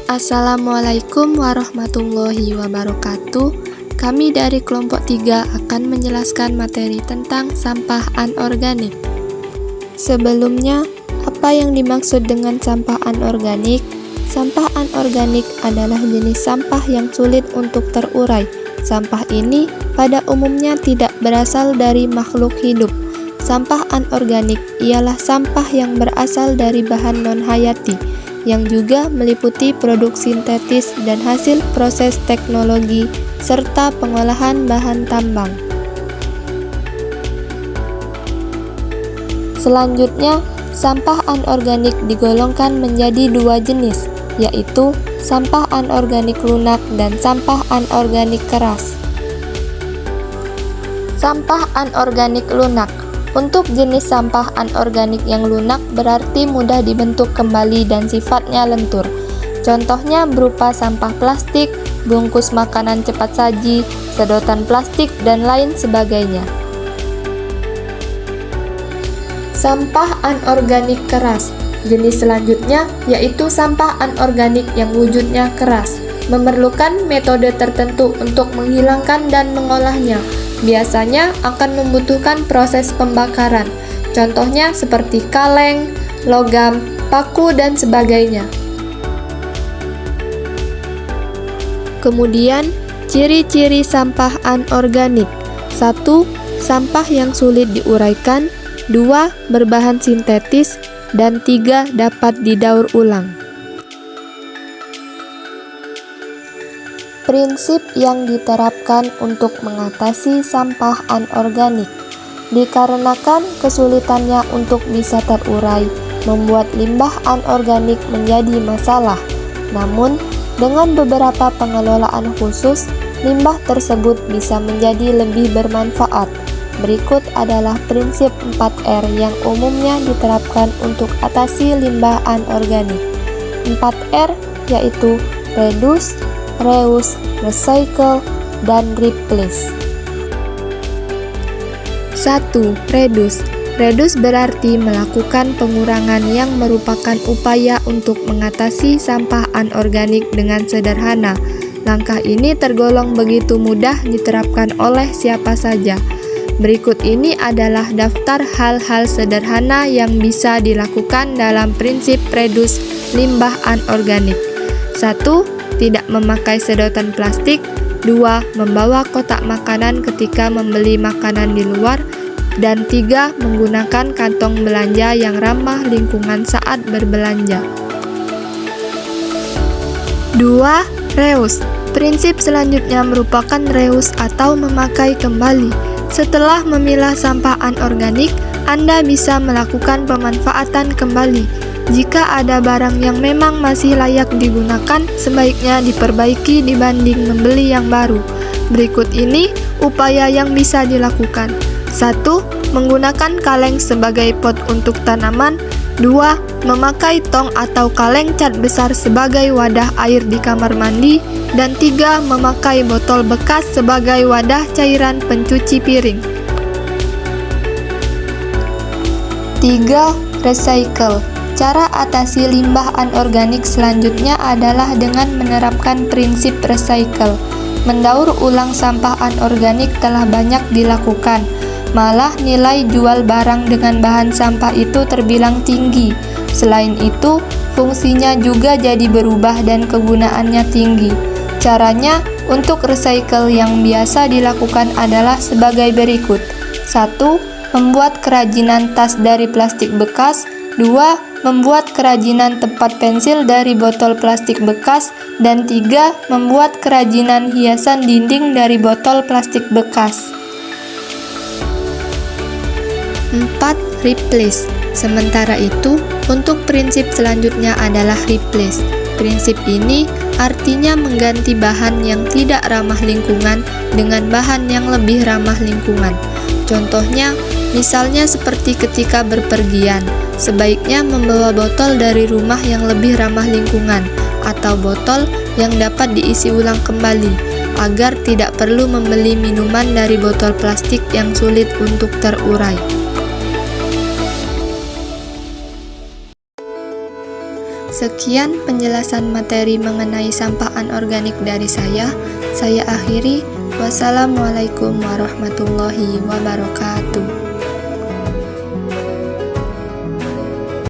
Assalamualaikum warahmatullahi wabarakatuh. Kami dari kelompok 3 akan menjelaskan materi tentang sampah anorganik. Sebelumnya, apa yang dimaksud dengan sampah anorganik? Sampah anorganik adalah jenis sampah yang sulit untuk terurai. Sampah ini pada umumnya tidak berasal dari makhluk hidup. Sampah anorganik ialah sampah yang berasal dari bahan non-hayati, yang juga meliputi produk sintetis dan hasil proses teknologi serta pengolahan bahan tambang. Selanjutnya, sampah anorganik digolongkan menjadi 2 jenis, yaitu sampah anorganik lunak dan sampah anorganik keras. Sampah anorganik lunak. Untuk jenis sampah anorganik yang lunak berarti mudah dibentuk kembali dan sifatnya lentur. Contohnya berupa sampah plastik, bungkus makanan cepat saji, sedotan plastik, dan lain sebagainya. Sampah anorganik keras. Jenis selanjutnya yaitu sampah anorganik yang wujudnya keras, memerlukan metode tertentu untuk menghilangkan dan mengolahnya. Biasanya akan membutuhkan proses pembakaran, contohnya seperti kaleng, logam, paku, dan sebagainya. Kemudian, ciri-ciri sampah anorganik. 1. Sampah yang sulit diuraikan. 2. Berbahan sintetis. Dan 3. Dapat didaur ulang. Prinsip yang diterapkan untuk mengatasi sampah anorganik. Dikarenakan kesulitannya untuk bisa terurai, membuat limbah anorganik menjadi masalah. Namun, dengan beberapa pengelolaan khusus, limbah tersebut bisa menjadi lebih bermanfaat. Berikut adalah prinsip 4R yang umumnya diterapkan untuk atasi limbah anorganik. 4R yaitu reduce, reuse, recycle, dan replace. 1. Reduce. Reduce berarti melakukan pengurangan yang merupakan upaya untuk mengatasi sampah anorganik dengan sederhana. Langkah ini tergolong begitu mudah diterapkan oleh siapa saja. Berikut ini adalah daftar hal-hal sederhana yang bisa dilakukan dalam prinsip reduce limbah anorganik. 1. Tidak memakai sedotan plastik. 2. Membawa kotak makanan ketika membeli makanan di luar. Dan 3. Menggunakan kantong belanja yang ramah lingkungan saat berbelanja. 2. Reuse. Prinsip selanjutnya merupakan reuse atau memakai kembali. Setelah memilah sampah anorganik, Anda bisa melakukan pemanfaatan kembali. Jika ada barang yang memang masih layak digunakan, sebaiknya diperbaiki dibanding membeli yang baru. Berikut ini upaya yang bisa dilakukan. 1. Menggunakan kaleng sebagai pot untuk tanaman. 2. Memakai tong atau kaleng cat besar sebagai wadah air di kamar mandi. Dan 3. Memakai botol bekas sebagai wadah cairan pencuci piring. 3. Recycle. Cara atasi limbah anorganik selanjutnya adalah dengan menerapkan prinsip recycle. Mendaur ulang sampah anorganik telah banyak dilakukan. Malah nilai jual barang dengan bahan sampah itu terbilang tinggi. Selain itu, fungsinya juga jadi berubah dan kegunaannya tinggi. Caranya untuk recycle yang biasa dilakukan adalah sebagai berikut. 1. Membuat kerajinan tas dari plastik bekas. 2. Membuat kerajinan tempat pensil dari botol plastik bekas. Dan 3. Membuat kerajinan hiasan dinding dari botol plastik bekas. 4. Replace. Sementara itu, untuk prinsip selanjutnya adalah replace. Prinsip ini artinya mengganti bahan yang tidak ramah lingkungan dengan bahan yang lebih ramah lingkungan. Contohnya, misalnya seperti ketika berpergian, sebaiknya membawa botol dari rumah yang lebih ramah lingkungan atau botol yang dapat diisi ulang kembali, agar tidak perlu membeli minuman dari botol plastik yang sulit untuk terurai. Sekian penjelasan materi mengenai sampah anorganik dari saya. Saya akhiri. Wassalamualaikum warahmatullahi wabarakatuh.